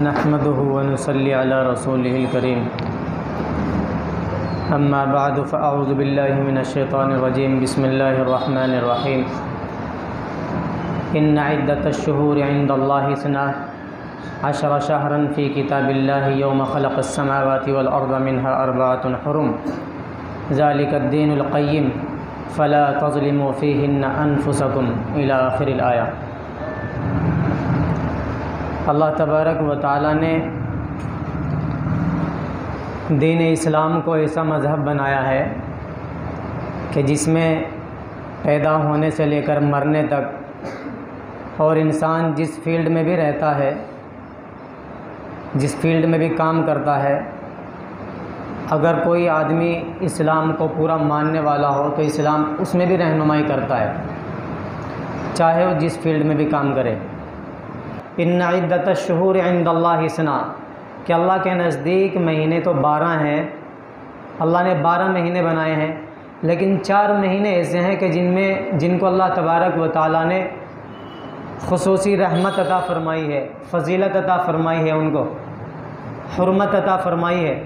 نحمده ونصلي على رسوله الكريم اما بعد فاعوذ بالله من الشيطان الرجيم بسم الله الرحمن الرحيم ان عدة الشهور عند الله 12 شهرا في كتاب الله يوم خلق السماوات والأرض منها 4 حرم ذلك الدين القيم فلا تظلموا فيهن أنفسكم إلى آخر الآية۔ اللہ تبارک و تعالیٰ نے دین اسلام کو ایسا مذہب بنایا ہے کہ جس میں پیدا ہونے سے لے کر مرنے تک اور انسان جس فیلڈ میں بھی رہتا ہے، جس فیلڈ میں بھی کام کرتا ہے، اگر کوئی آدمی اسلام کو پورا ماننے والا ہو تو اسلام اس میں بھی رہنمائی کرتا ہے، چاہے وہ جس فیلڈ میں بھی کام کرے۔ ان عدت الشہور عند اللہ 12 کہ اللہ کے نزدیک مہینے تو 12 ہیں، اللہ نے 12 مہینے بنائے ہیں، لیکن 4 مہینے ایسے ہیں کہ جن کو اللہ تبارک و تعالیٰ نے خصوصی رحمت عطا فرمائی ہے، فضیلت عطا فرمائی ہے، ان کو حرمت عطا فرمائی ہے،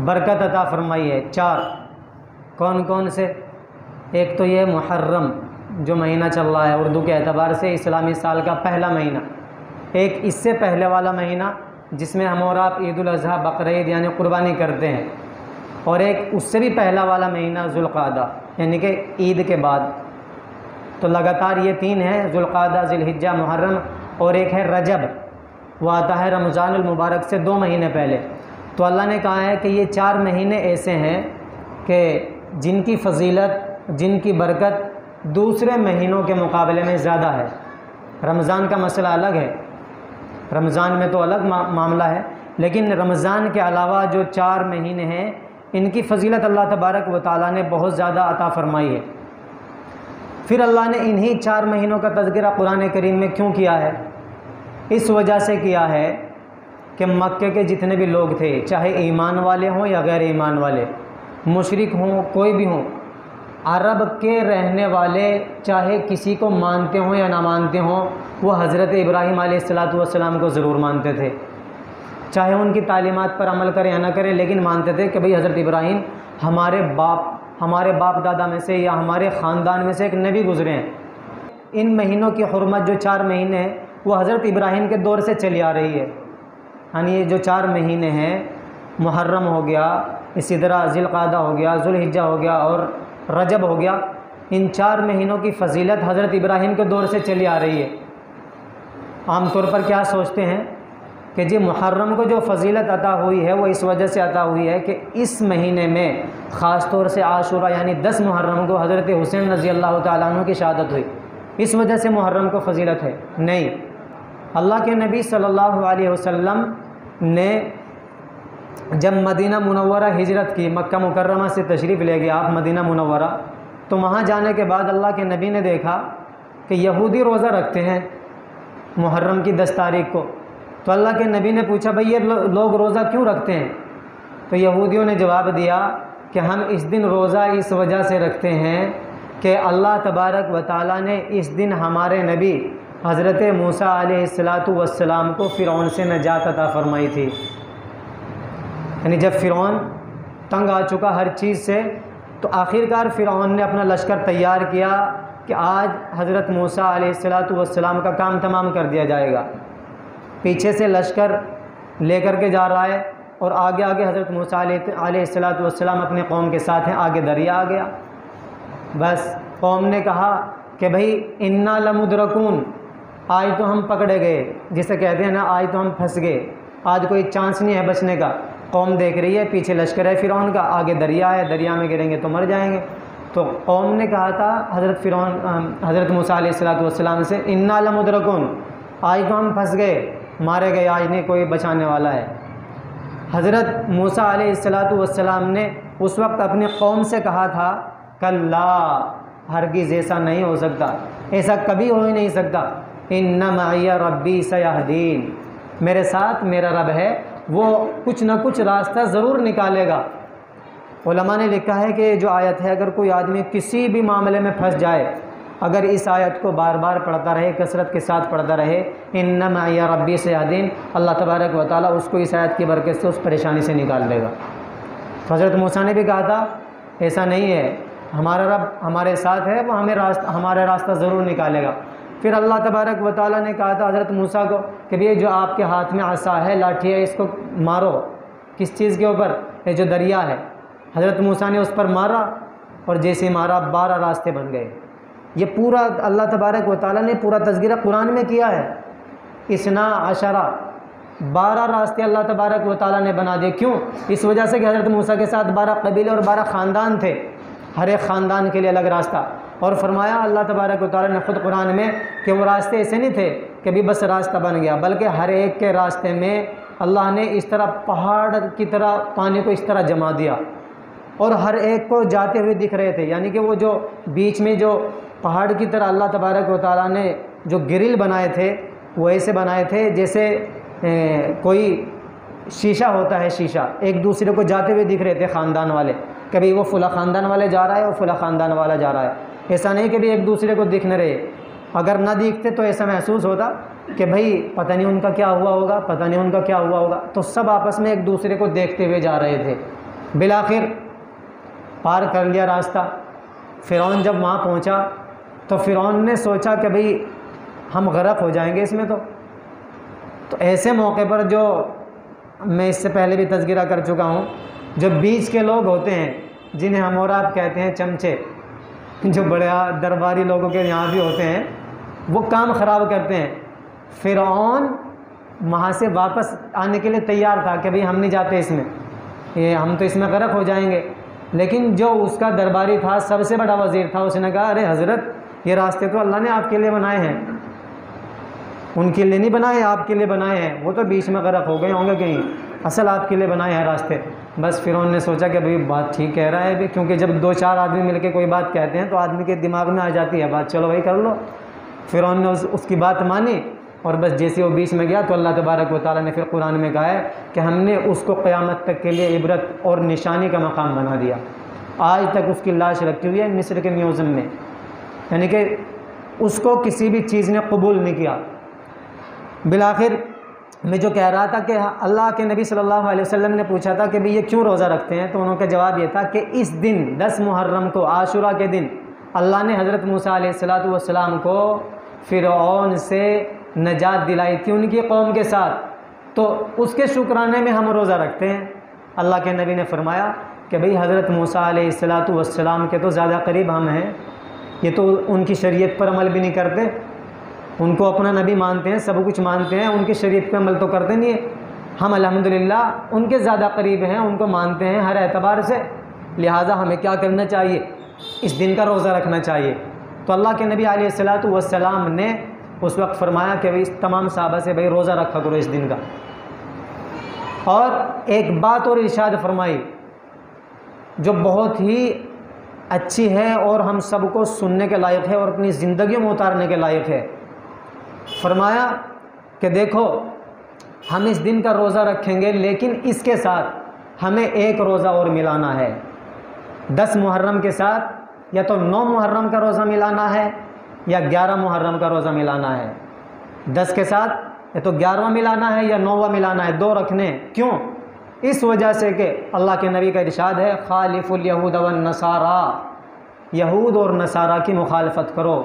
برکت عطا فرمائی ہے۔ 4 کون کون سے؟ ایک تو یہ محرم جو مہینہ چل رہا ہے اردو کے اعتبار سے اسلامی سال کا پہلا مہینہ، ایک اس سے پہلے والا مہینہ جس میں ہم اور آپ عید الاضحیٰ بقرعید یعنی قربانی کرتے ہیں، اور ایک اس سے بھی پہلا والا مہینہ ذوالقعدہ یعنی کہ عید کے بعد۔ تو لگاتار یہ 3 ہیں، ذوالقعدہ، ذی الحجہ، محرم، اور ایک ہے رجب، وہ آتا ہے رمضان المبارک سے 2 مہینے پہلے۔ تو اللہ نے کہا ہے کہ یہ 4 مہینے ایسے ہیں کہ جن کی فضیلت، جن کی برکت دوسرے مہینوں کے مقابلے میں زیادہ ہے۔ رمضان کا مسئلہ الگ ہے، رمضان میں تو الگ معاملہ ہے، لیکن رمضان کے علاوہ جو 4 مہینے ہیں ان کی فضیلت اللہ تبارک و تعالیٰ نے بہت زیادہ عطا فرمائی ہے۔ پھر اللہ نے انہی 4 مہینوں کا تذکرہ قرآن کریم میں کیوں کیا ہے؟ اس وجہ سے کیا ہے کہ مکے کے جتنے بھی لوگ تھے، چاہے ایمان والے ہوں یا غیر ایمان والے، مشرک ہوں، کوئی بھی ہوں، عرب کے رہنے والے چاہے کسی کو مانتے ہوں یا نہ مانتے ہوں، وہ حضرت ابراہیم علیہ السلام کو ضرور مانتے تھے، چاہے ان کی تعلیمات پر عمل کریں یا نہ کریں، لیکن مانتے تھے کہ بھئی حضرت ابراہیم ہمارے باپ دادا میں سے یا ہمارے خاندان میں سے ایک نبی گزرے ہیں۔ ان مہینوں کی حرمت جو 4 مہینے ہیں وہ حضرت ابراہیم کے دور سے چلی آ رہی ہے، یعنی یہ جو 4 مہینے ہیں، محرم ہو گیا، اسی طرح ذی القعدہ ہو گیا، ذوالحجہ ہو گیا اور رجب ہو گیا، ان 4 مہینوں کی فضیلت حضرت ابراہیم کے دور سے چلی آ رہی ہے۔ عام طور پر کیا سوچتے ہیں کہ جی محرم کو جو فضیلت عطا ہوئی ہے وہ اس وجہ سے عطا ہوئی ہے کہ اس مہینے میں خاص طور سے عاشورہ یعنی 10 محرم کو حضرت حسین رضی اللہ تعالیٰ عنہ کی شہادت ہوئی، اس وجہ سے محرم کو فضیلت ہے۔ نہیں، اللہ کے نبی صلی اللہ علیہ وسلم نے جب مدینہ منورہ ہجرت کی، مکہ مکرمہ سے تشریف لے گیا آپ مدینہ منورہ، تو وہاں جانے کے بعد اللہ کے نبی نے دیکھا کہ یہودی روزہ رکھتے ہیں محرم کی 10 تاریخ کو۔ تو اللہ کے نبی نے پوچھا بھئی یہ لوگ روزہ کیوں رکھتے ہیں؟ تو یہودیوں نے جواب دیا کہ ہم اس دن روزہ اس وجہ سے رکھتے ہیں کہ اللہ تبارک و تعالیٰ نے اس دن ہمارے نبی حضرت موسیٰ علیہ السلام کو فرعون سے نجات عطا فرمائی تھی، یعنی جب فرعون تنگ آ چکا ہر چیز سے تو آخرکار فرعون نے اپنا لشکر تیار کیا کہ آج حضرت موسیٰ علیہ السلام کا کام تمام کر دیا جائے گا۔ پیچھے سے لشکر لے کر کے جا رہا ہے اور آگے حضرت موسیٰ علیہ السلام اپنے قوم کے ساتھ ہیں، آگے دریا آ گیا۔ بس قوم نے کہا کہ بھئی انا لمدرکون، آج تو ہم پکڑے گئے، جسے کہتے ہیں نا آج تو ہم پھنس گئے، آج کوئی چانس نہیں ہے بچنے کا۔ قوم دیکھ رہی ہے پیچھے لشکر ہے فرعون کا، آگے دریا ہے، دریا میں گریں گے تو مر جائیں گے۔ تو قوم نے کہا تھا حضرت موسیٰ علیہ السلام سے انا لمدرکون، آج تو ہم پھنس گئے، مارے گئے، آج نہیں کوئی بچانے والا ہے۔ حضرت موسیٰ علیہ السلام نے اس وقت اپنی قوم سے کہا تھا کلا، ہرگز ایسا نہیں ہو سکتا، ایسا کبھی ہو ہی نہیں سکتا، ان معی ربی سیہدین، میرے ساتھ میرا رب ہے، وہ کچھ نہ کچھ راستہ ضرور نکالے گا۔ علماء نے لکھا ہے کہ جو آیت ہے اگر کوئی آدمی کسی بھی معاملے میں پھنس جائے اگر اس آیت کو بار بار پڑھتا رہے، کثرت کے ساتھ پڑھتا رہے، ان معی ربی سیہدین، اللہ تبارک و تعالیٰ اس کو اس آیت کی برکت سے اس پریشانی سے نکال دے گا۔ حضرت موسیٰ نے بھی کہا تھا ایسا نہیں ہے، ہمارا رب ہمارے ساتھ ہے، وہ ہمارا راستہ ضرور نکالے گا۔ پھر اللہ تبارک و تعالیٰ نے کہا تھا حضرت موسیٰ کو کہ یہ جو آپ کے ہاتھ میں عصا ہے، لاٹھی ہے، اس کو مارو۔ کس چیز کے اوپر؟ یہ جو دریا ہے۔ حضرت موسیٰ نے اس پر مارا، اور جیسے مارا 12 راستے بن گئے۔ یہ پورا اللہ تبارک و تعالیٰ نے پورا تذکرہ قرآن میں کیا ہے۔ 12 راستے اللہ تبارک و تعالیٰ نے بنا دیے۔ کیوں؟ اس وجہ سے کہ حضرت موسیٰ کے ساتھ 12 قبیلے اور 12 خاندان تھے، ہر ایک خاندان کے لیے الگ راستہ۔ اور فرمایا اللہ تبارک و تعالیٰ نے خود قرآن میں کہ وہ راستے ایسے نہیں تھے کہ بھی بس راستہ بن گیا، بلکہ ہر ایک کے راستے میں اللہ نے اس طرح پہاڑ کی طرح پانی کو اس طرح جما دیا، اور ہر ایک کو جاتے ہوئے دکھ رہے تھے۔ یعنی کہ وہ جو بیچ میں جو پہاڑ کی طرح اللہ تبارک و تعالیٰ نے جو گرل بنائے تھے، وہ ایسے بنائے تھے جیسے کوئی شیشہ ہوتا ہے، شیشہ ایک دوسرے کو جاتے ہوئے دکھ رہے تھے خاندان والے، کبھی وہ فلاں خاندان والے جا رہا ہے اور فلاں خاندان والا جا رہا ہے۔ ایسا نہیں کہ بھی ایک دوسرے کو دکھ نہ رہے، اگر نہ دیکھتے تو ایسا محسوس ہوتا کہ بھائی پتہ نہیں ان کا کیا ہوا ہوگا، پتہ نہیں ان کا کیا ہوا ہوگا۔ تو سب آپس میں ایک دوسرے کو دیکھتے ہوئے جا رہے تھے۔ بالآخر پار کر لیا راستہ۔ فرعون جب وہاں پہنچا تو فرعون نے سوچا کہ بھئی ہم غرق ہو جائیں گے اس میں۔ تو ایسے موقع پر جو میں اس سے پہلے بھی تذکرہ کر چکا ہوں، جو بیچ کے لوگ ہوتے ہیں جنہیں ہم اور آپ کہتے ہیں چمچے، جو بڑے درباری لوگوں کے یہاں بھی ہوتے ہیں، وہ کام خراب کرتے ہیں۔ فرعون وہاں سے واپس آنے کے لیے تیار تھا کہ بھئی ہم نہیں جاتے اس میں، یہ ہم تو اس میں غرق ہو جائیں گے۔ لیکن جو اس کا درباری تھا، سب سے بڑا وزیر تھا، اس نے کہا ارے حضرت یہ راستے تو اللہ نے آپ کے لیے بنائے ہیں، ان کے لیے نہیں بنائے، آپ کے لیے بنائے ہیں۔ وہ تو بیچ میں غرق ہو گئے ہوں گے کہیں، اصل آپ کے لیے بنائے ہیں راستے۔ بس فرعون نے سوچا کہ بھئی بات ٹھیک کہہ رہا ہے بھی، کیونکہ جب 2-4 آدمی مل کے کوئی بات کہتے ہیں تو آدمی کے دماغ میں آ جاتی ہے بات، چلو بھائی کر لو۔ فرعون نے اس کی بات مانی، اور بس جیسے وہ بیچ میں گیا تو اللہ تبارک و تعالیٰ نے پھر قرآن میں کہا ہے کہ ہم نے اس کو قیامت تک کے لیے عبرت اور نشانی کا مقام بنا دیا۔ آج تک اس کی لاش رکھی ہوئی ہے مصر کے میوزیم میں، یعنی کہ اس کو کسی بھی چیز نے قبول نہیں کیا۔ بالآخر میں جو کہہ رہا تھا کہ اللہ کے نبی صلی اللہ علیہ وسلم نے پوچھا تھا کہ بھی یہ کیوں روزہ رکھتے ہیں، تو انہوں کا جواب یہ تھا کہ اس دن 10 محرم کو، عاشورہ کے دن، اللہ نے حضرت موسیٰ علیہ السلام کو فرعون سے نجات دلائی تھی ان کی قوم کے ساتھ، تو اس کے شکرانے میں ہم روزہ رکھتے ہیں۔ اللہ کے نبی نے فرمایا کہ بھئی حضرت موسیٰ علیہ السلام کے تو زیادہ قریب ہم ہیں، یہ تو ان کی شریعت پر عمل بھی نہیں کرتے، ان کو اپنا نبی مانتے ہیں، سب کچھ مانتے ہیں، ان کی شریعت پہ عمل تو کرتے نہیں ہیں۔ ہم الحمدللہ ان کے زیادہ قریب ہیں، ان کو مانتے ہیں ہر اعتبار سے، لہٰذا ہمیں کیا کرنا چاہیے؟ اس دن کا روزہ رکھنا چاہیے۔ تو اللہ کے نبی علیہ السلام نے اس وقت فرمایا کہ بھئی تمام صحابہ سے بھئی روزہ رکھا کرو اس دن کا۔ اور ایک بات اور ارشاد فرمائی جو بہت ہی اچھی ہے اور ہم سب کو سننے کے لائق ہے اور اپنی زندگیوں میں اتارنے کے لائق ہے۔ فرمایا کہ دیکھو ہم اس دن کا روزہ رکھیں گے، لیکن اس کے ساتھ ہمیں ایک روزہ اور ملانا ہے۔ 10 محرم کے ساتھ یا تو 9 محرم کا روزہ ملانا ہے یا 11 محرم کا روزہ ملانا ہے۔ 10 کے ساتھ یا تو 11واں ملانا ہے یا 9واں ملانا ہے، 2 رکھنے ہیں۔ کیوں؟ اس وجہ سے کہ اللہ کے نبی کا ارشاد ہے خالف الیہود والنصارا، یہود اور نصارہ کی مخالفت کرو۔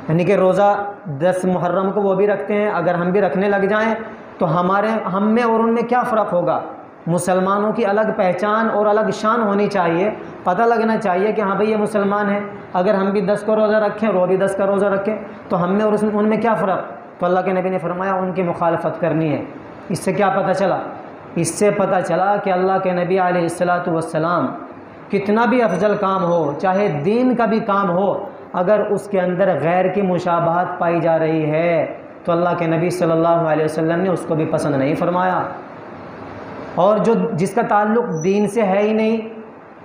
یعنی کہ روزہ 10 محرم کو وہ بھی رکھتے ہیں، اگر ہم بھی رکھنے لگ جائیں تو ہم میں اور ان میں کیا فرق ہوگا؟ مسلمانوں کی الگ پہچان اور الگ شان ہونی چاہیے، پتہ لگنا چاہیے کہ ہاں بھئی یہ مسلمان ہیں۔ اگر ہم بھی 10 کا روزہ رکھیں اور وہ بھی 10 کا روزہ رکھیں تو ہم میں اور ان میں کیا فرق؟ تو اللہ کے نبی نے فرمایا ان کی مخالفت کرنی ہے۔ اس سے کیا پتہ چلا؟ اس سے پتہ چلا کہ اللہ کے نبی علیہ السلام کتنا بھی افضل کام ہو، چاہے دین کا بھی کام ہو، اگر اس کے اندر غیر کی مشابہت پائی جا رہی ہے تو اللہ کے نبی صلی اللہ علیہ وسلم نے اس کو بھی پسند نہیں فرمایا۔ اور جس کا تعلق دین سے ہے ہی نہیں،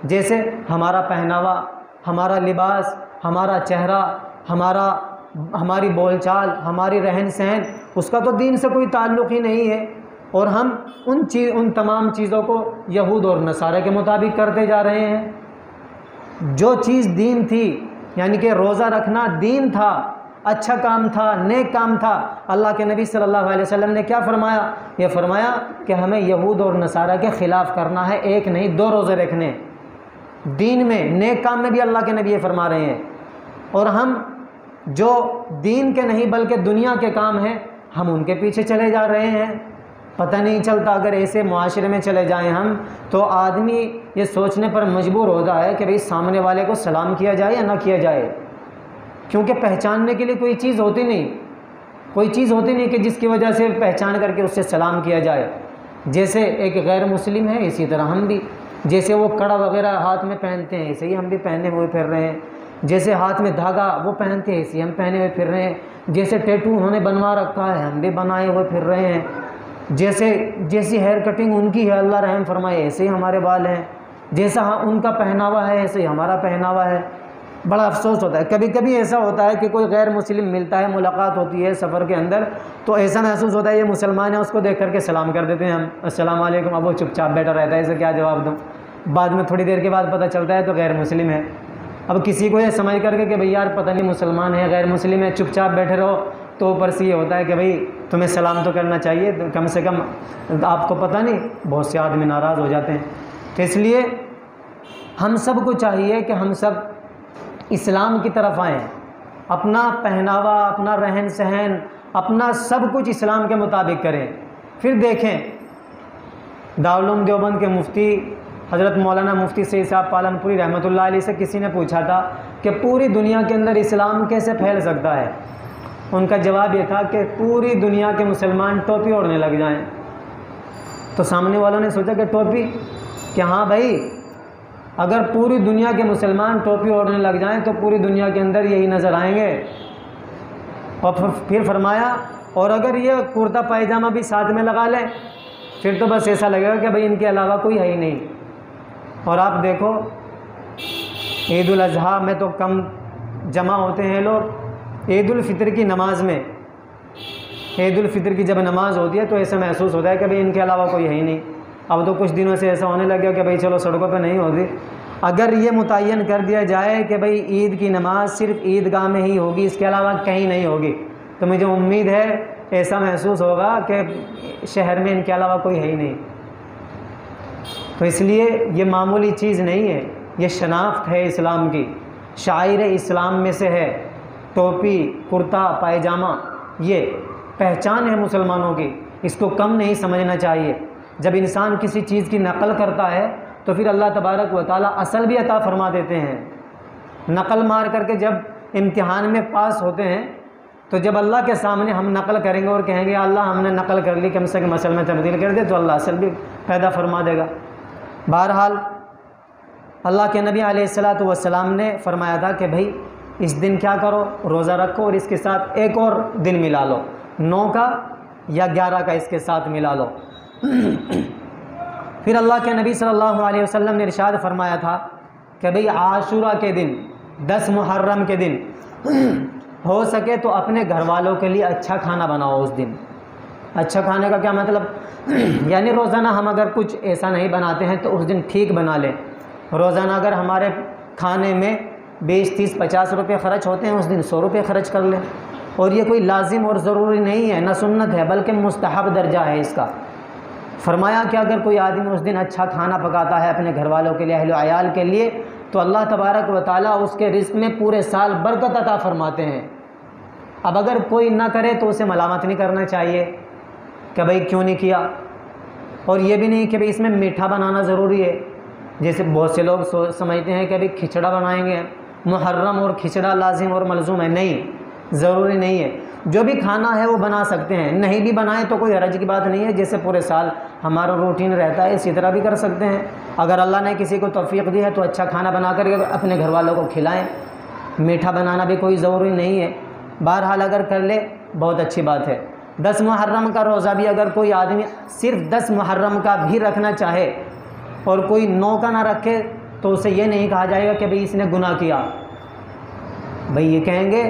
جیسے ہمارا پہناوا، ہمارا لباس، ہمارا چہرہ، ہماری بول چال، ہماری رہن سہن، اس کا تو دین سے کوئی تعلق ہی نہیں ہے، اور ہم ان تمام چیزوں کو یہود اور نصارہ کے مطابق کرتے جا رہے ہیں۔ جو چیز دین تھی یعنی کہ روزہ رکھنا دین تھا، اچھا کام تھا، نیک کام تھا۔ اللہ کے نبی صلی اللہ علیہ وسلم نے کیا فرمایا؟ یہ فرمایا کہ ہمیں یہود اور نصارہ کے خلاف کرنا ہے، ایک نہیں 2 روزے رکھنے۔ دین میں، نیک کام میں بھی اللہ کے نبی یہ فرما رہے ہیں، اور ہم جو دین کے نہیں بلکہ دنیا کے کام ہیں ہم ان کے پیچھے چلے جا رہے ہیں۔ پتہ نہیں چلتا، اگر ایسے معاشرے میں چلے جائیں ہم تو آدمی یہ سوچنے پر مجبور ہوتا ہے کہ بھئی سامنے والے کو سلام کیا جائے یا نہ کیا جائے، کیونکہ پہچاننے کے لیے کوئی چیز ہوتی نہیں، کوئی چیز ہوتی نہیں کہ جس کی وجہ سے پہچان کر کے اس سے سلام کیا جائے۔ جیسے ایک غیر مسلم ہے اسی طرح ہم بھی، جیسے وہ کڑا وغیرہ ہاتھ میں پہنتے ہیں ایسے ہی ہم بھی پہنے ہوئے پھر رہے ہیں، جیسے ہاتھ میں دھاگا وہ پہنتے ہیں ایسے ہی ہم پہنے ہوئے پھر رہے ہیں، جیسے ٹیٹو انہوں نے بنوا رکھا ہے ہم بھی بنائے ہوئے پھر رہے ہیں، جیسی ہیئر کٹنگ ان کی ہے اللہ رحم فرمائے ایسے ہی ہمارے بال ہیں، جیسا ان کا پہناوا ہے ایسے ہی ہمارا پہناوا ہے۔ بڑا افسوس ہوتا ہے، کبھی کبھی ایسا ہوتا ہے کہ کوئی غیر مسلم ملتا ہے، ملاقات ہوتی ہے سفر کے اندر، تو ایسا محسوس ہوتا ہے یہ مسلمان ہے، اس کو دیکھ کر کے سلام کر دیتے ہیں ہم، السلام علیکم، اب وہ چپ چاپ بیٹھا رہتا ہے، اسے کیا جواب دوں؟ بعد میں تھوڑی دیر کے بعد پتہ چلتا ہے تو غیر مسلم ہے۔ اب کسی کو یہ سمجھ کر کے کہ بھئی یار پتہ نہیں مسلمان ہے غیر مسلم ہے، چپ چاپ بیٹھے رہو، تو اوپر سے یہ ہوتا ہے کہ بھئی تمہیں سلام تو کرنا چاہیے کم سے کم، آپ کو پتہ نہیں، بہت سے آدمی ناراض ہو جاتے ہیں۔ تو اس لیے ہم سب کو چاہیے کہ ہم سب اسلام کی طرف آئیں، اپنا پہناوا، اپنا رہن سہن، اپنا سب کچھ اسلام کے مطابق کریں۔ پھر دیکھیں دارالعلوم دیوبند کے مفتی حضرت مولانا مفتی سید صاحب پالن پوری رحمۃ اللہ علیہ سے کسی نے پوچھا تھا کہ پوری دنیا کے اندر اسلام کیسے پھیل سکتا ہے؟ ان کا جواب یہ تھا کہ پوری دنیا کے مسلمان ٹوپی اوڑھنے لگ جائیں۔ تو سامنے والوں نے سوچا کہ ٹوپی، کہ ہاں بھائی اگر پوری دنیا کے مسلمان ٹوپی اوڑھنے لگ جائیں تو پوری دنیا کے اندر یہی نظر آئیں گے۔ اور پھر فرمایا اور اگر یہ کرتا پائجامہ بھی ساتھ میں لگا لیں پھر تو بس ایسا لگے گا کہ بھئی ان کے علاوہ کوئی ہے ہی نہیں۔ اور آپ دیکھو عید الاضحیٰ میں تو کم جمع ہوتے ہیں لوگ، عید الفطر کی نماز میں، عید الفطر کی جب نماز ہوتی ہے تو ایسا محسوس ہوتا ہے کہ بھئی ان کے علاوہ کوئی ہے ہی نہیں۔ اب تو کچھ دنوں سے ایسا ہونے لگ گیا کہ بھئی چلو سڑکوں پہ نہیں ہوتی۔ اگر یہ متعین کر دیا جائے کہ بھئی عید کی نماز صرف عیدگاہ میں ہی ہوگی، اس کے علاوہ کہیں نہیں ہوگی، تو مجھے امید ہے ایسا محسوس ہوگا کہ شہر میں ان کے علاوہ کوئی ہے ہی نہیں۔ تو اس لیے یہ معمولی چیز نہیں ہے، یہ شناخت ہے اسلام کی، شاعر اسلام میں سے ہے۔ ٹوپی، کرتا پائجامہ یہ پہچان ہے مسلمانوں کی، اس کو کم نہیں سمجھنا چاہیے۔ جب انسان کسی چیز کی نقل کرتا ہے تو پھر اللہ تبارک و تعالیٰ اصل بھی عطا فرما دیتے ہیں۔ نقل مار کر کے جب امتحان میں پاس ہوتے ہیں تو جب اللہ کے سامنے ہم نقل کریں گے اور کہیں گے اللہ ہم نے نقل کر لی، کم سے کم اصل میں تبدیل کر دے، تو اللہ اصل بھی پیدا فرما دے گا۔ بہرحال اللہ کے نبی علیہ الصلاۃ والسلام نے فرمایا تھا کہ بھئی اس دن کیا کرو، روزہ رکھو اور اس کے ساتھ ایک اور دن ملا لو، 9 کا یا 11 کا اس کے ساتھ ملا لو۔ پھر اللہ کے نبی صلی اللہ علیہ وسلم نے ارشاد فرمایا تھا کہ بھئی عاشورہ کے دن، 10 محرم کے دن ہو سکے تو اپنے گھر والوں کے لیے اچھا کھانا بناؤ اس دن۔ اچھا کھانے کا کیا مطلب؟ یعنی روزانہ ہم اگر کچھ ایسا نہیں بناتے ہیں تو اس دن ٹھیک بنا لیں۔ روزانہ اگر ہمارے کھانے میں 20، 30، 50 روپے خرچ ہوتے ہیں، اس دن 100 روپے خرچ کر لیں۔ اور یہ کوئی لازم اور ضروری نہیں ہے، نہ سنت ہے، بلکہ مستحب درجہ ہے اس کا۔ فرمایا کہ اگر کوئی آدمی اس دن اچھا کھانا پکاتا ہے اپنے گھر والوں کے لیے، اہل و عیال کے لیے، تو اللہ تبارک و تعالیٰ اس کے رزق میں پورے سال برکت عطا فرماتے ہیں۔ اب اگر کوئی نہ کرے تو اسے ملامت نہیں کرنا چاہیے کہ بھئی کیوں نہیں کیا، اور یہ بھی نہیں کہ بھئی اس میں میٹھا بنانا ضروری ہے، جیسے بہت سے لوگ سمجھتے ہیں کہ بھئی کھچڑا بنائیں گے، محرم اور کھچڑا لازم اور ملزوم ہے، نہیں، ضروری نہیں ہے۔ جو بھی کھانا ہے وہ بنا سکتے ہیں، نہیں بھی بنائیں تو کوئی حرج کی بات نہیں ہے، جیسے پورے سال ہمارا روٹین رہتا ہے اسی طرح بھی کر سکتے ہیں۔ اگر اللہ نے کسی کو توفیق دی ہے تو اچھا کھانا بنا کر کے اپنے گھر والوں کو کھلائیں، میٹھا بنانا بھی کوئی ضروری نہیں ہے۔ بہرحال اگر کر لے بہت اچھی بات ہے۔ 10 محرم کا روزہ بھی اگر کوئی آدمی صرف 10 محرم کا بھی رکھنا چاہے اور کوئی 9 کا نہ رکھے تو اسے یہ نہیں کہا جائے گا کہ بھئی اس نے گناہ کیا۔ بھئی یہ کہیں گے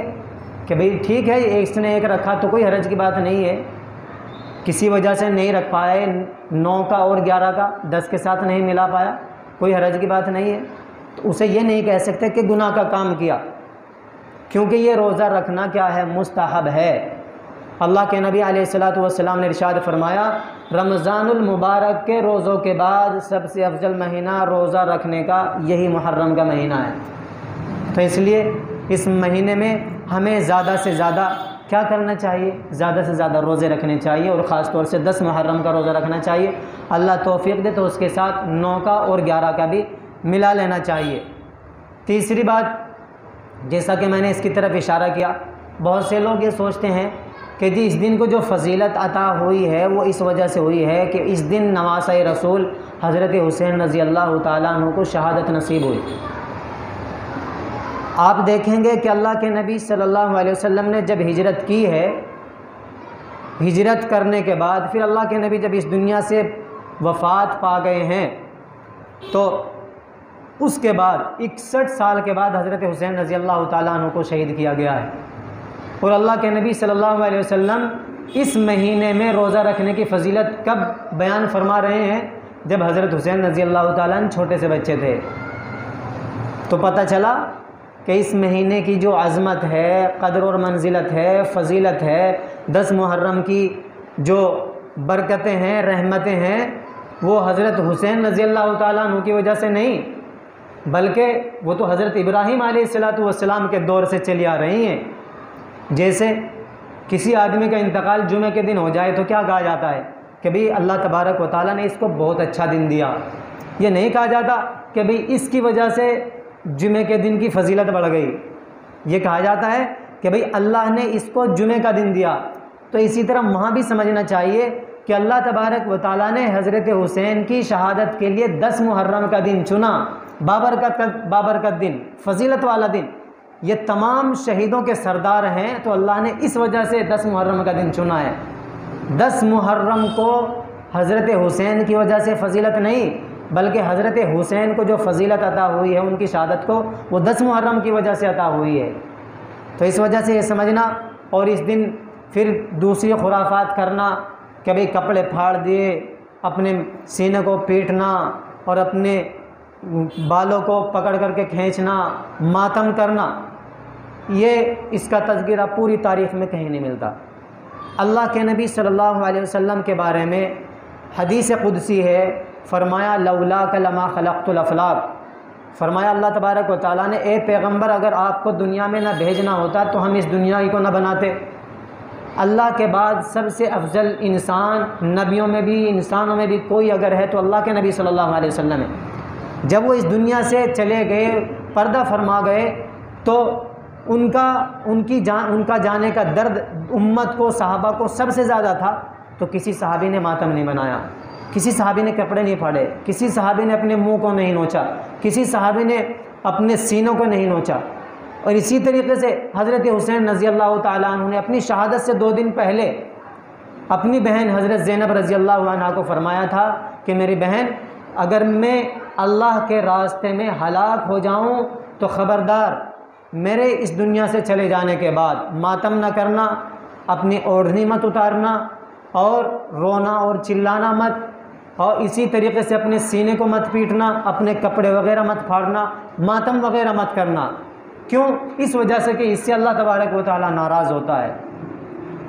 کہ بھئی ٹھیک ہے اس نے ایک رکھا تو کوئی حرج کی بات نہیں ہے، کسی وجہ سے نہیں رکھ پائے 9 کا اور 11 کا 10 کے ساتھ نہیں ملا پایا، کوئی حرج کی بات نہیں ہے، تو اسے یہ نہیں کہہ سکتے کہ گناہ کا کام کیا۔ کیونکہ یہ روزہ رکھنا کیا ہے؟ مستحب ہے۔ اللہ کے نبی علیہ الصلوۃ والسلام نے ارشاد فرمایا رمضان المبارک کے روزوں کے بعد سب سے افضل مہینہ روزہ رکھنے کا یہی محرم کا مہینہ ہے۔ تو اس لیے اس مہینے میں ہمیں زیادہ سے زیادہ کیا کرنا چاہیے؟ زیادہ سے زیادہ روزے رکھنے چاہیے، اور خاص طور سے 10 محرم کا روزہ رکھنا چاہیے۔ اللہ توفیق دے تو اس کے ساتھ 9 کا اور 11 کا بھی ملا لینا چاہیے۔ تیسری بات، جیسا کہ میں نے اس کی طرف اشارہ کیا، بہت سے لوگ یہ سوچتے ہیں کہ جی اس دن کو جو فضیلت عطا ہوئی ہے وہ اس وجہ سے ہوئی ہے کہ اس دن نواسہ رسول حضرت حسین رضی اللہ تعالیٰ عنہ کو شہادت نصیب ہوئی۔ آپ دیکھیں گے کہ اللہ کے نبی صلی اللہ علیہ وسلم نے جب ہجرت کی ہے، ہجرت کرنے کے بعد پھر اللہ کے نبی جب اس دنیا سے وفات پا گئے ہیں، تو اس کے بعد 61 سال کے بعد حضرت حسین رضی اللہ تعالیٰ عنہ کو شہید کیا گیا ہے۔ اور اللہ کے نبی صلی اللہ علیہ وسلم اس مہینے میں روزہ رکھنے کی فضیلت کب بیان فرما رہے ہیں؟ جب حضرت حسین رضی اللہ تعالیٰ عنہ چھوٹے سے بچے تھے۔ تو پتہ چلا کہ اس مہینے کی جو عظمت ہے، قدر اور منزلت ہے، فضیلت ہے، 10 محرم کی جو برکتیں ہیں، رحمتیں ہیں، وہ حضرت حسین رضی اللہ تعالیٰ عنہ کی وجہ سے نہیں، بلکہ وہ تو حضرت ابراہیم علیہ السلام کے دور سے چلی آ رہی ہیں۔ جیسے کسی آدمی کا انتقال جمعہ کے دن ہو جائے تو کیا کہا جاتا ہے کہ بھئی اللہ تبارک و تعالیٰ نے اس کو بہت اچھا دن دیا۔ یہ نہیں کہا جاتا کہ بھئی اس کی وجہ سے جمعے کے دن کی فضیلت بڑھ گئی، یہ کہا جاتا ہے کہ بھئی اللہ نے اس کو جمعے کا دن دیا۔ تو اسی طرح وہاں بھی سمجھنا چاہیے کہ اللہ تبارک و تعالیٰ نے حضرت حسین کی شہادت کے لیے 10 محرم کا دن چنا، بابرکت دن، فضیلت والا دن۔ یہ تمام شہیدوں کے سردار ہیں، تو اللہ نے اس وجہ سے 10 محرم کا دن چنا ہے۔ 10 محرم کو حضرت حسین کی وجہ سے فضیلت نہیں، بلکہ حضرت حسین کو جو فضیلت عطا ہوئی ہے ان کی شہادت کو، وہ 10 محرم کی وجہ سے عطا ہوئی ہے۔ تو اس وجہ سے یہ سمجھنا، اور اس دن پھر دوسری خرافات کرنا کہ بھئی کپڑے پھاڑ دیے، اپنے سینے کو پیٹنا اور اپنے بالوں کو پکڑ کر کے کھینچنا، ماتم کرنا، یہ اس کا تذکرہ پوری تاریخ میں کہیں نہیں ملتا۔ اللہ کے نبی صلی اللہ علیہ وسلم کے بارے میں حدیث قدسی ہے، فرمایا لولاک لما خلقت الافلاک، فرمایا اللہ تبارک و تعالیٰ نے اے پیغمبر اگر آپ کو دنیا میں نہ بھیجنا ہوتا تو ہم اس دنیا کو نہ بناتے۔ اللہ کے بعد سب سے افضل انسان، نبیوں میں بھی انسانوں میں بھی کوئی اگر ہے تو اللہ کے نبی صلی اللہ علیہ وسلم ہے۔ جب وہ اس دنیا سے چلے گئے، پردہ فرما گئے، تو ان کا جانے کا درد امت کو، صحابہ کو سب سے زیادہ تھا، تو کسی صحابی نے ماتم نہیں بنایا، کسی صحابی نے کپڑے نہیں پھاڑے، کسی صحابی نے اپنے منہ کو نہیں نوچا، کسی صحابی نے اپنے سینوں کو نہیں نوچا۔ اور اسی طریقے سے حضرت حسین رضی اللہ تعالیٰ عنہ نے اپنی شہادت سے 2 دن پہلے اپنی بہن حضرت زینب رضی اللہ عنہا کو فرمایا تھا کہ میری بہن اگر میں اللہ کے راستے میں ہلاک ہو جاؤں تو خبردار میرے اس دنیا سے چلے جانے کے بعد ماتم نہ کرنا، اپنی اوڑھنی مت اتارنا، اور رونا اور چلانا مت، اور اسی طریقے سے اپنے سینے کو مت پیٹنا، اپنے کپڑے وغیرہ مت پھاڑنا، ماتم وغیرہ مت کرنا۔ کیوں؟ اس وجہ سے کہ اس سے اللہ تبارک و تعالیٰ ناراض ہوتا ہے۔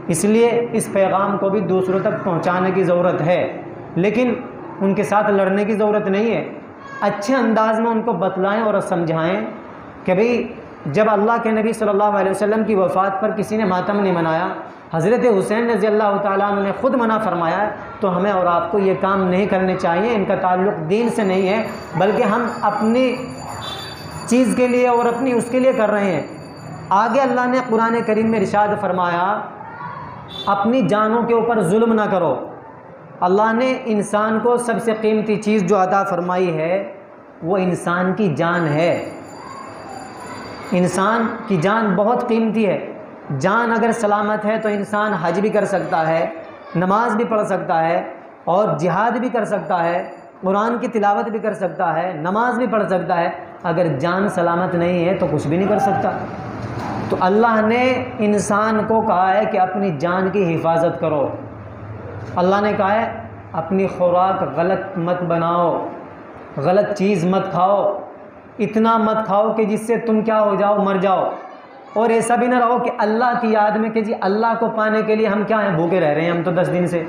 اس لیے اس پیغام کو بھی دوسروں تک پہنچانے کی ضرورت ہے، لیکن ان کے ساتھ لڑنے کی ضرورت نہیں ہے۔ اچھے انداز میں ان کو بتلائیں اور سمجھائیں کہ بھئی جب اللہ کے نبی صلی اللہ علیہ وسلم کی وفات پر کسی نے ماتم نہیں منایا، حضرت حسین رضی اللہ تعالیٰ عنہ نے خود منع فرمایا ہے، تو ہمیں اور آپ کو یہ کام نہیں کرنے چاہیے۔ ان کا تعلق دین سے نہیں ہے، بلکہ ہم اپنی چیز کے لیے اور اپنی اس کے لیے کر رہے ہیں۔ آگے اللہ نے قرآن کریم میں ارشاد فرمایا اپنی جانوں کے اوپر ظلم نہ کرو۔ اللہ نے انسان کو سب سے قیمتی چیز جو عطا فرمائی ہے وہ انسان کی جان ہے۔ انسان کی جان بہت قیمتی ہے۔ جان اگر سلامت ہے تو انسان حج بھی کر سکتا ہے، نماز بھی پڑھ سکتا ہے، اور جہاد بھی کر سکتا ہے، قرآن کی تلاوت بھی کر سکتا ہے، نماز بھی پڑھ سکتا ہے۔ اگر جان سلامت نہیں ہے تو کچھ بھی نہیں کر سکتا۔ تو اللہ نے انسان کو کہا ہے کہ اپنی جان کی حفاظت کرو۔ اللہ نے کہا ہے اپنی خوراک غلط مت بناؤ، غلط چیز مت کھاؤ، اتنا مت کھاؤ کہ جس سے تم کیا ہو جاؤ، مر جاؤ۔ اور ایسا بھی نہ رہو کہ اللہ کی یاد میں کہ جی اللہ کو پانے کے لیے ہم کیا ہیں بھوکے رہ رہے ہیں، ہم تو 10 دن سے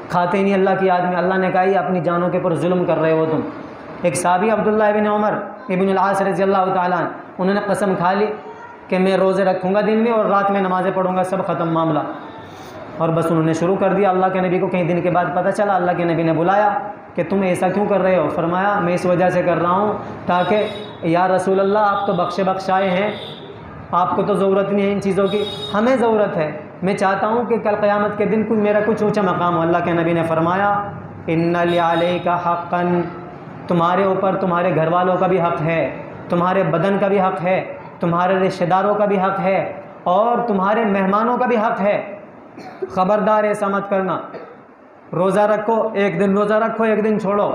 کھاتے ہی نہیں اللہ کی یاد میں۔ اللہ نے کہا یہ اپنی جانوں کے اوپر ظلم کر رہے ہو تم۔ ایک صحابی عبداللہ ابن عمر ابن العاص رضی اللہ تعالیٰ عنہ، انہوں نے قسم کھا لی کہ میں روزے رکھوں گا دن میں اور رات میں نمازیں پڑھوں گا، سب ختم معاملہ۔ اور بس انہوں نے شروع کر دیا۔ اللہ کے نبی کو کئی دن کے بعد پتہ چلا، اللہ کے نبی نے بلایا کہ تم ایسا کیوں کر رہے ہو؟ فرمایا میں اس وجہ سے کر رہا ہوں تاکہ یا رسول اللہ آپ تو بخشائے ہیں، آپ کو تو ضرورت نہیں ہے ان چیزوں کی، ہمیں ضرورت ہے، میں چاہتا ہوں کہ کل قیامت کے دن کوئی میرا کچھ اونچا مقام ہو۔ اللہ کے نبی نے فرمایا ان لعلیک حقا، تمہارے اوپر تمہارے گھر والوں کا بھی حق ہے، تمہارے بدن کا بھی حق ہے، تمہارے رشتہ داروں کا بھی حق ہے، اور تمہارے مہمانوں کا بھی حق ہے۔ خبردار ایسا مت کرنا، روزہ رکھو، ایک دن روزہ رکھو ایک دن چھوڑو،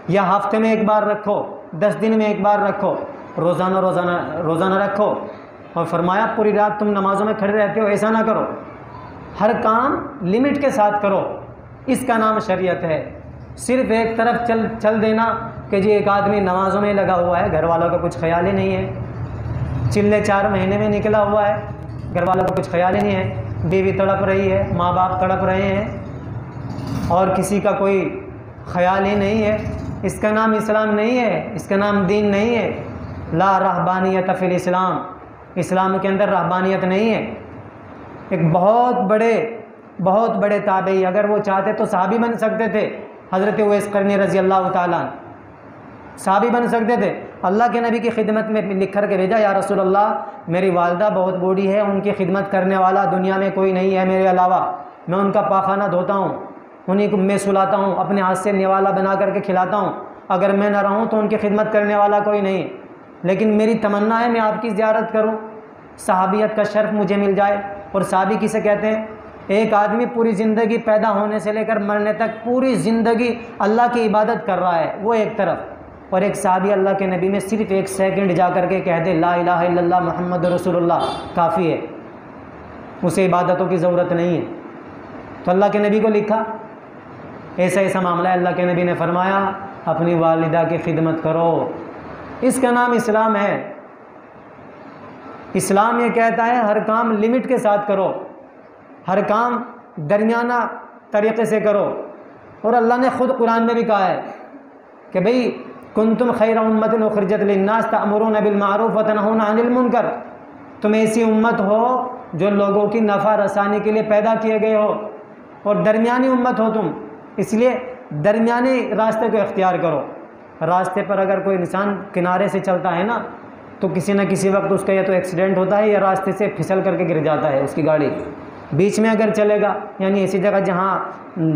یا ہفتے میں ایک بار رکھو، 10 دن میں ایک بار رکھو، روزانہ رکھو۔ اور فرمایا پوری رات تم نمازوں میں کھڑے رہتے ہو، ایسا نہ کرو، ہر کام لمٹ کے ساتھ کرو، اس کا نام شریعت ہے۔ صرف ایک طرف چل دینا کہ جی ایک آدمی نمازوں میں لگا ہوا ہے، گھر والوں کا کچھ خیال ہی نہیں ہے، چلے 4 مہینے میں نکلا ہوا ہے، گھر والوں کا کچھ خیال ہی نہیں ہے، بیوی تڑپ رہی ہے، ماں باپ تڑپ رہے ہیں، اور کسی کا کوئی خیال ہی نہیں ہے، اس کا نام اسلام نہیں ہے، اس کا نام دین نہیں ہے۔ لا رہبانیت فی الاسلام، اسلام کے اندر رہبانیت نہیں ہے۔ ایک بہت بڑے تابعی، اگر وہ چاہتے تو صحابی بن سکتے تھے، حضرت اویس قرنی رضی اللہ تعالیٰ عنہ صحابی بن سکتے تھے۔ اللہ کے نبی کی خدمت میں لکھ کر کے بھیجا، یا رسول اللہ میری والدہ بہت بوڑھی ہے، ان کی خدمت کرنے والا دنیا میں کوئی نہیں ہے میرے علاوہ، میں ان کا پاخانہ دھوتا ہوں، انہیں کو میں سلاتا ہوں، اپنے ہاتھ سے نوالا بنا کر کے کھلاتا ہوں، اگر میں نہ رہوں تو ان کی خدمت کرنے والا کوئی نہیں، لیکن میری تمنا ہے میں آپ کی زیارت کروں، صحابیت کا شرف مجھے مل جائے۔ اور صحابی کسے کہتے ہیں؟ ایک آدمی پوری زندگی پیدا ہونے سے لے کر مرنے تک پوری زندگی اللہ کی عبادت کر رہا ہے، وہ ایک طرف، اور ایک صحابی اللہ کے نبی میں صرف 1 سیکنڈ جا کر کے کہہ دے لا الہ الا اللہ محمد رسول اللہ، کافی ہے، اسے عبادتوں کی ضرورت نہیں ہے۔ تو اللہ کے نبی کو لکھا ایسا معاملہ ہے، اللہ کے نبی نے فرمایا اپنی والدہ کی خدمت کرو، اس کا نام اسلام ہے۔ اسلام یہ کہتا ہے ہر کام لمٹ کے ساتھ کرو، ہر کام درمیانہ طریقے سے کرو، اور اللہ نے خود قرآن میں بھی کہا ہے کہ بھئی کنتم خیر امۃ اخرجت للناس تأمرون بالمعروف وتنہون عن المنکر، تم ایسی امت ہو جو لوگوں کی نفع رسانی کے لیے پیدا کیے گئے ہو، اور درمیانی امت ہو تم، اس لیے درمیانی راستے کو اختیار کرو۔ راستے پر اگر کوئی انسان کنارے سے چلتا ہے نا تو کسی نہ کسی وقت اس کا یا تو ایکسیڈنٹ ہوتا ہے یا راستے سے پھسل کر کے گر جاتا ہے اس کی گاڑی۔ بیچ میں اگر چلے گا یعنی ایسی جگہ جہاں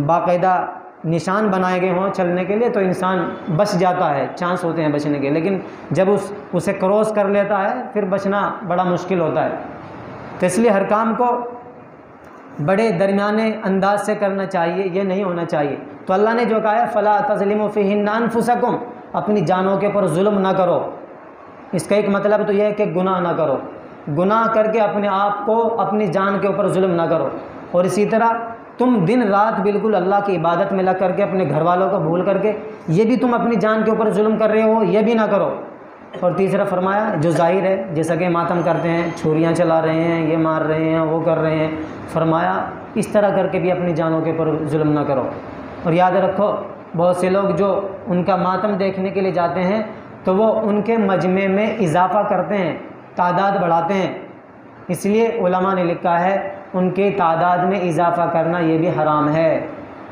باقاعدہ نشان بنائے گئے ہوں چلنے کے لیے تو انسان بچ جاتا ہے، چانس ہوتے ہیں بچنے کے، لیکن جب اسے کراس کر لیتا ہے پھر بچنا بڑا مشکل ہوتا ہے۔ تو اس لیے ہر کام کو بڑے درمیانے انداز سے کرنا چاہیے، یہ نہیں ہونا چاہیے۔ تو اللہ نے جو کہا ہے فلا تظلموا فیہن انفسکم، اپنی جانوں کے اوپر ظلم نہ کرو، اس کا ایک مطلب تو یہ ہے کہ گناہ نہ کرو، گناہ کر کے اپنے آپ کو اپنی جان کے اوپر ظلم نہ کرو، اور اسی طرح تم دن رات بالکل اللہ کی عبادت میں لگ کر کے اپنے گھر والوں کو بھول کر کے یہ بھی تم اپنی جان کے اوپر ظلم کر رہے ہو، یہ بھی نہ کرو۔ اور تیسرا فرمایا جو ظاہر ہے، جیسا کہ ماتم کرتے ہیں، چھریاں چلا رہے ہیں، یہ مار رہے ہیں، وہ کر رہے ہیں، فرمایا اس طرح کر کے بھی اپنی جانوں کے اوپر ظلم نہ کرو۔ اور یاد رکھو بہت سے لوگ جو ان کا ماتم دیکھنے کے لیے جاتے ہیں تو وہ ان کے مجمع میں اضافہ کرتے ہیں، تعداد بڑھاتے ہیں، اس لیے علماء نے لکھا ہے ان کی تعداد میں اضافہ کرنا یہ بھی حرام ہے،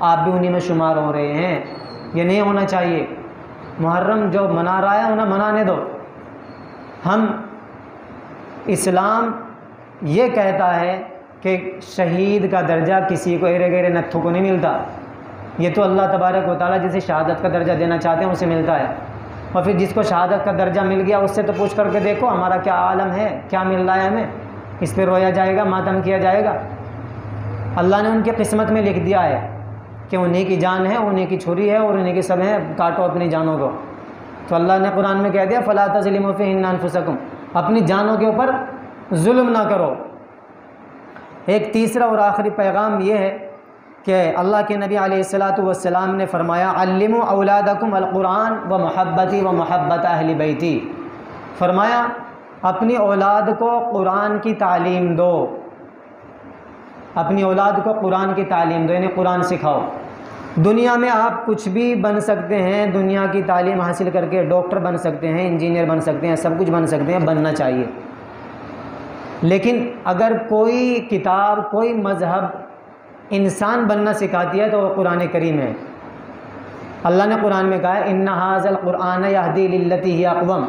آپ بھی انہی میں شمار ہو رہے ہیں، یہ نہیں ہونا چاہیے۔ محرم جو منا رہا ہے انہیں منانے دو۔ ہم اسلام یہ کہتا ہے کہ شہید کا درجہ کسی کو ایرے گیرے نتھوں کو نہیں ملتا، یہ تو اللہ تبارک و تعالیٰ جسے شہادت کا درجہ دینا چاہتے ہیں اسے ملتا ہے، اور پھر جس کو شہادت کا درجہ مل گیا اس سے تو پوچھ کر کے دیکھو ہمارا کیا عالم ہے، کیا مل رہا ہے ہمیں، اس پہ رویا جائے گا، ماتم کیا جائے گا۔ اللہ نے ان کی قسمت میں لکھ دیا ہے کہ انہیں کی جان ہے، انہیں کی چھری ہے اور انہیں کی سب ہیں، کاٹو اپنی جانوں کو۔ تو اللہ نے قرآن میں کہہ دیا فلا تظلموا فیہن انفسکم، اپنی جانوں کے اوپر ظلم نہ کرو۔ ایک تیسرا اور آخری پیغام یہ ہے کہ اللہ کے نبی علیہ الصلاۃ والسلام نے فرمایا علموا اولادکم القرآن و محبتی و محبت اہل بیتی، فرمایا اپنی اولاد کو قرآن کی تعلیم دو، اپنی اولاد کو قرآن کی تعلیم دو، یعنی قرآن سکھاؤ۔ دنیا میں آپ کچھ بھی بن سکتے ہیں، دنیا کی تعلیم حاصل کر کے ڈاکٹر بن سکتے ہیں، انجینئر بن سکتے ہیں، سب کچھ بن سکتے ہیں، بننا چاہیے۔ لیکن اگر کوئی کتاب، کوئی مذہب انسان بننا سکھاتی ہے تو وہ قرآن کریم ہے۔ اللہ نے قرآن میں کہا ہے ان ھذا القرآن یہدی للتی ہی اقوم،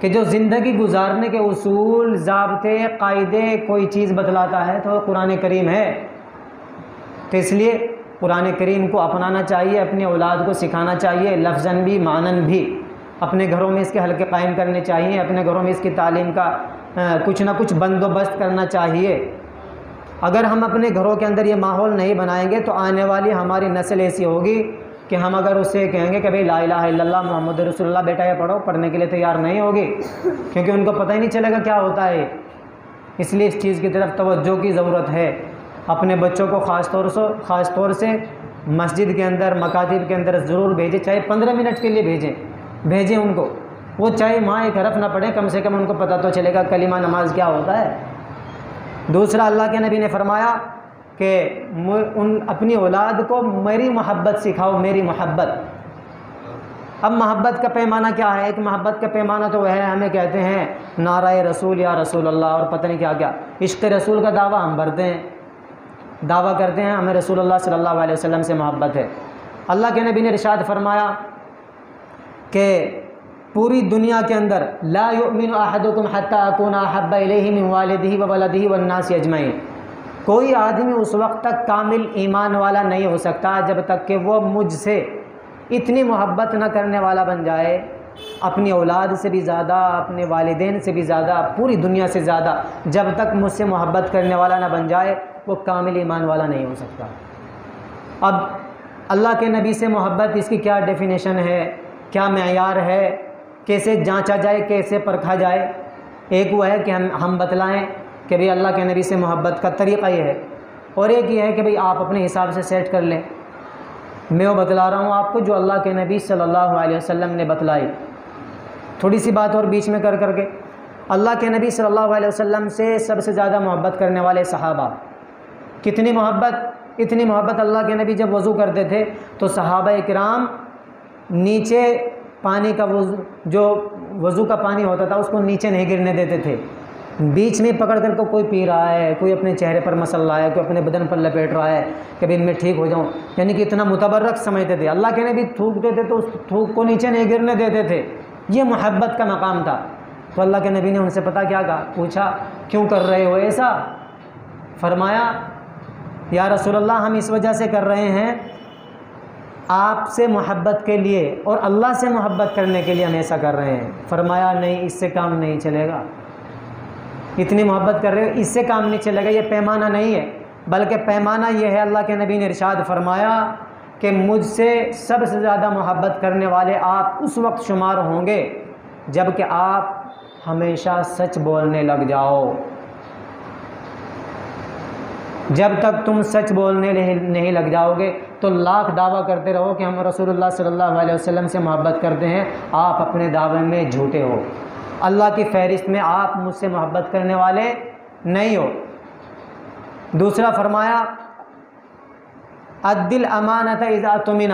کہ جو زندگی گزارنے کے اصول، ضابطے، قاعدے کوئی چیز بتلاتا ہے تو وہ قرآن کریم ہے۔ تو اس لیے قرآن کریم کو اپنانا چاہیے، اپنی اولاد کو سکھانا چاہیے، لفظاً بھی معناً بھی۔ اپنے گھروں میں اس کے حلقے قائم کرنے چاہیے، اپنے گھروں میں اس کی تعلیم کا کچھ نہ کچھ بندوبست کرنا چاہیے۔ اگر ہم اپنے گھروں کے اندر یہ ماحول نہیں بنائیں گے تو آنے والی ہماری نسل ایسی ہوگی کہ ہم اگر اسے کہیں گے کہ بھئی لا الہ الا اللہ محمد رسول اللہ بیٹا یہ پڑھو، پڑھنے کے لیے تیار نہیں ہوگی، کیونکہ ان کو پتہ ہی نہیں چلے گا کیا ہوتا ہے۔ اس لیے اس چیز کی طرف توجہ کی ضرورت ہے۔ اپنے بچوں کو خاص طور سے مسجد کے اندر، مکاتب کے اندر ضرور بھیجیں، چاہے 15 منٹ کے لیے بھیجیں ان کو۔ وہ چاہے وہاں ایک حرف نہ پڑھیں، کم سے کم ان کو پتہ تو چلے گا کلمہ نماز کیا ہوتا ہے۔ دوسرا، اللہ کے نبی نے فرمایا کہ اپنی اولاد کو میری محبت سکھاؤ، میری محبت۔ اب محبت کا پیمانہ کیا ہے؟ ایک محبت کا پیمانہ تو وہ ہے، ہمیں کہتے ہیں نعرہ رسول یا رسول اللہ اور پتہ نہیں کیا کیا، عشق رسول کا دعویٰ ہم بھرتے ہیں، دعویٰ کرتے ہیں ہمیں رسول اللہ صلی اللہ علیہ وسلم سے محبت ہے۔ اللہ کے نبی نے ارشاد فرمایا کہ پوری دنیا کے اندر لا یؤمن احدکم حتی اکون احب الیہ من والدہ وولدہ والناس اجمعین، کوئی آدمی اس وقت تک کامل ایمان والا نہیں ہو سکتا جب تک کہ وہ مجھ سے اتنی محبت نہ کرنے والا بن جائے، اپنی اولاد سے بھی زیادہ، اپنے والدین سے بھی زیادہ، پوری دنیا سے زیادہ جب تک مجھ سے محبت کرنے والا نہ بن جائے وہ کامل ایمان والا نہیں ہو سکتا۔ اب اللہ کے نبی سے محبت، اس کی کیا ڈیفینیشن ہے، کیا معیار ہے، کیسے جانچا جائے، کیسے پرکھا جائے؟ ایک وہ ہے کہ ہم بتلائیں کہ بھئی اللہ کے نبی سے محبت کا طریقہ یہ ہے، اور ایک یہ ہے کہ بھئی آپ اپنے حساب سے سیٹ کر لیں۔ میں وہ بتلا رہا ہوں آپ کو جو اللہ کے نبی صلی اللہ علیہ وسلم نے بتلائی۔ تھوڑی سی بات اور بیچ میں کر کے، اللہ کے نبی صلی اللہ علیہ وسلم سے سب سے زیادہ محبت کرنے والے صحابہ، کتنی محبت؟ اتنی محبت اللہ کے نبی جب وضو کرتے تھے تو صحابہ کرام نیچے پانی کا جو وضو کا پانی ہوتا تھا اس کو نیچے نہیں گرنے دیتے تھے، بیچ میں پکڑ کر کوئی پی رہا ہے، کوئی اپنے چہرے پر مسل رہا ہے، کوئی اپنے بدن پر لپیٹ رہا ہے کہ ان میں ٹھیک ہو جاؤں، یعنی کہ اتنا متبرک سمجھتے تھے۔ اللہ کے نبی تھوکتے تھے تو اس تھوک کو نیچے نہیں گرنے دیتے تھے، یہ محبت کا مقام تھا۔ تو اللہ کے نبی نے ان سے پتہ کیا کہا؟ پوچھا کیوں کر رہے ہو ایسا؟ فرمایا یا رسول اللہ ہم اس وجہ سے کر رہے ہیں آپ سے محبت کے لیے اور اللہ سے محبت کرنے کے لیے ہم ایسا کر رہے ہیں۔ فرمایا نہیں، اس سے کام نہیں چلے گا، اتنی محبت کر رہے ہو اس سے کام نہیں چلے گا، یہ پیمانہ نہیں ہے، بلکہ پیمانہ یہ ہے، اللہ کے نبی نے ارشاد فرمایا کہ مجھ سے سب سے زیادہ محبت کرنے والے آپ اس وقت شمار ہوں گے جب کہ آپ ہمیشہ سچ بولنے لگ جاؤ۔ جب تک تم سچ بولنے نہیں لگ جاؤ گے تو لاکھ دعویٰ کرتے رہو کہ ہم رسول اللہ صلی اللہ علیہ وسلم سے محبت کرتے ہیں، آپ اپنے دعوے میں جھوٹے ہو، اللہ کی فہرست میں آپ مجھ سے محبت کرنے والے نہیں ہو۔ دوسرا فرمایا ادِ الامانۃ اذا اؤتمن،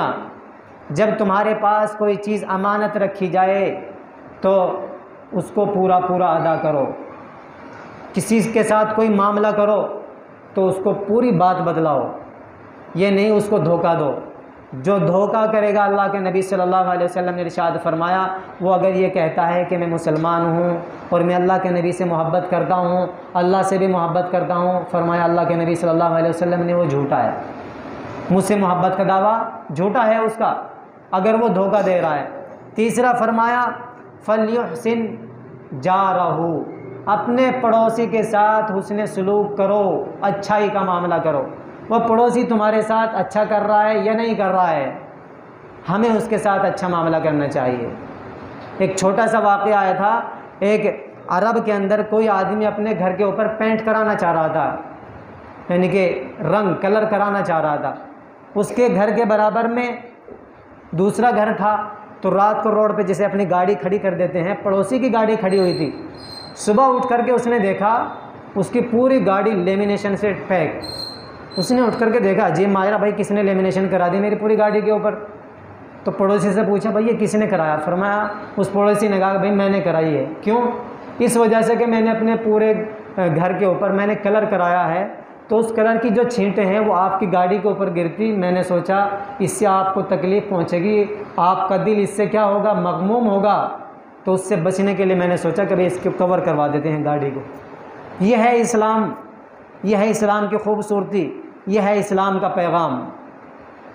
جب تمہارے پاس کوئی چیز امانت رکھی جائے تو اس کو پورا ادا کرو، کسی کے ساتھ کوئی معاملہ کرو تو اس کو پوری بات بتلاؤ، یہ نہیں اس کو دھوکہ دو۔ جو دھوکہ کرے گا، اللہ کے نبی صلی اللہ علیہ وسلم نے ارشاد فرمایا، وہ اگر یہ کہتا ہے کہ میں مسلمان ہوں اور میں اللہ کے نبی سے محبت کرتا ہوں، اللہ سے بھی محبت کرتا ہوں، فرمایا اللہ کے نبی صلی اللہ علیہ وسلم نے وہ جھوٹا ہے، مجھ سے محبت کا دعویٰ جھوٹا ہے اس کا اگر وہ دھوکہ دے رہا ہے۔ تیسرا فرمایا فلیحسن جارہ، اپنے پڑوسی کے ساتھ حسن سلوک کرو، اچھائی کا معاملہ کرو۔ وہ پڑوسی تمہارے ساتھ اچھا کر رہا ہے یا نہیں کر رہا ہے، ہمیں اس کے ساتھ اچھا معاملہ کرنا چاہیے۔ ایک چھوٹا سا واقعہ آیا تھا، ایک عرب کے اندر کوئی آدمی اپنے گھر کے اوپر پینٹ کرانا چاہ رہا تھا، یعنی کہ کلر کرانا چاہ رہا تھا۔ اس کے گھر کے برابر میں دوسرا گھر تھا، تو رات کو روڈ پہ جیسے اپنی گاڑی کھڑی کر دیتے ہیں، پڑوسی کی گاڑی کھڑی ہوئی تھی، صبح اٹھ کر کے اس نے دیکھا اس کی پوری گاڑی لیمینیشن سے پیک۔ اس نے اٹھ کر کے دیکھا جی ماجرا بھائی کس نے لیمینیشن کرا دی میری پوری گاڑی کے اوپر؟ تو پڑوسی سے پوچھا بھائی یہ کس نے کرایا؟ فرمایا، اس پڑوسی نے کہا بھائی میں نے کرائی ہے۔ کیوں؟ اس وجہ سے کہ میں نے اپنے پورے گھر کے اوپر میں نے کلر کرایا ہے، تو اس کلر کی جو چھینٹیں ہیں وہ آپ کی گاڑی کے اوپر گرتی، میں نے سوچا اس سے آپ کو تکلیف پہنچے گی، آپ کا دل اس سے کیا ہوگا، مغموم ہوگا، تو اس سے بچنے کے لیے میں نے سوچا کہ اس کو کور کروا دیتے ہیں گاڑی کو۔ یہ ہے اسلام، یہ ہے اسلام کی خوبصورتی، یہ ہے اسلام کا پیغام۔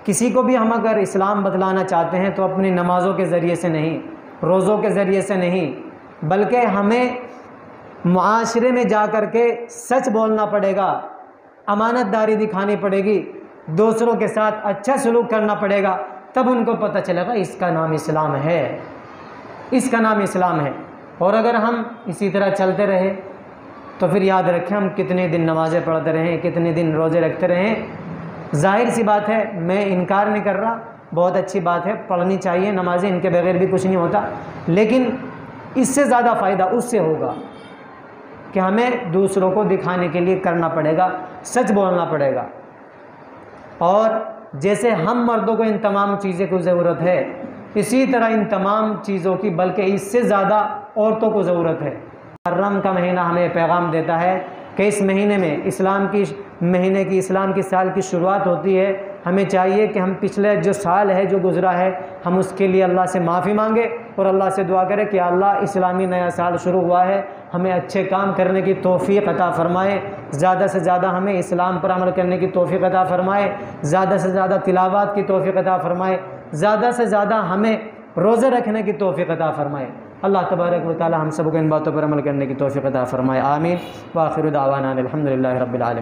کسی کو بھی ہم اگر اسلام بتلانا چاہتے ہیں تو اپنی نمازوں کے ذریعے سے نہیں، روزوں کے ذریعے سے نہیں، بلکہ ہمیں معاشرے میں جا کر کے سچ بولنا پڑے گا، امانت داری دکھانی پڑے گی، دوسروں کے ساتھ اچھا سلوک کرنا پڑے گا، تب ان کو پتہ چلے گا اس کا نام اسلام ہے، اس کا نام اسلام ہے۔ اور اگر ہم اسی طرح چلتے رہے تو پھر یاد رکھیں ہم کتنے دن نمازیں پڑھتے رہیں، کتنے دن روزے رکھتے رہیں، ظاہر سی بات ہے، میں انکار نہیں کر رہا، بہت اچھی بات ہے، پڑھنی چاہیے نمازیں، ان کے بغیر بھی کچھ نہیں ہوتا، لیکن اس سے زیادہ فائدہ اس سے ہوگا کہ ہمیں دوسروں کو دکھانے کے لیے کرنا پڑے گا، سچ بولنا پڑے گا۔ اور جیسے ہم مردوں کو ان تمام چیزیں کو ضرورت ہے، اسی طرح ان تمام چیزوں کی بلکہ اس سے زیادہ عورتوں کو ضرورت ہے۔ محرم کا مہینہ ہمیں پیغام دیتا ہے کہ اس مہینے میں اسلام کی سال کی شروعات ہوتی ہے، ہمیں چاہیے کہ ہم پچھلے جو سال ہے جو گزرا ہے ہم اس کے لیے اللہ سے معافی مانگے اور اللہ سے دعا کرے کہ اللہ اسلامی نیا سال شروع ہوا ہے، ہمیں اچھے کام کرنے کی توفیق عطا فرمائے، زیادہ سے زیادہ ہمیں اسلام پر عمل کرنے کی توفیق عطا فرمائے، زیادہ سے زیادہ تلاوات کی توفیق عطا فرمائے، زیادہ سے زیادہ ہمیں روزے رکھنے کی توفیق عطا فرمائے۔ اللہ تبارک و تعالی ہم سب کو ان باتوں پر عمل کرنے کی توفیق عطا فرمائے، آمین۔ وآخر دعوانا الحمدللہ رب العالمین۔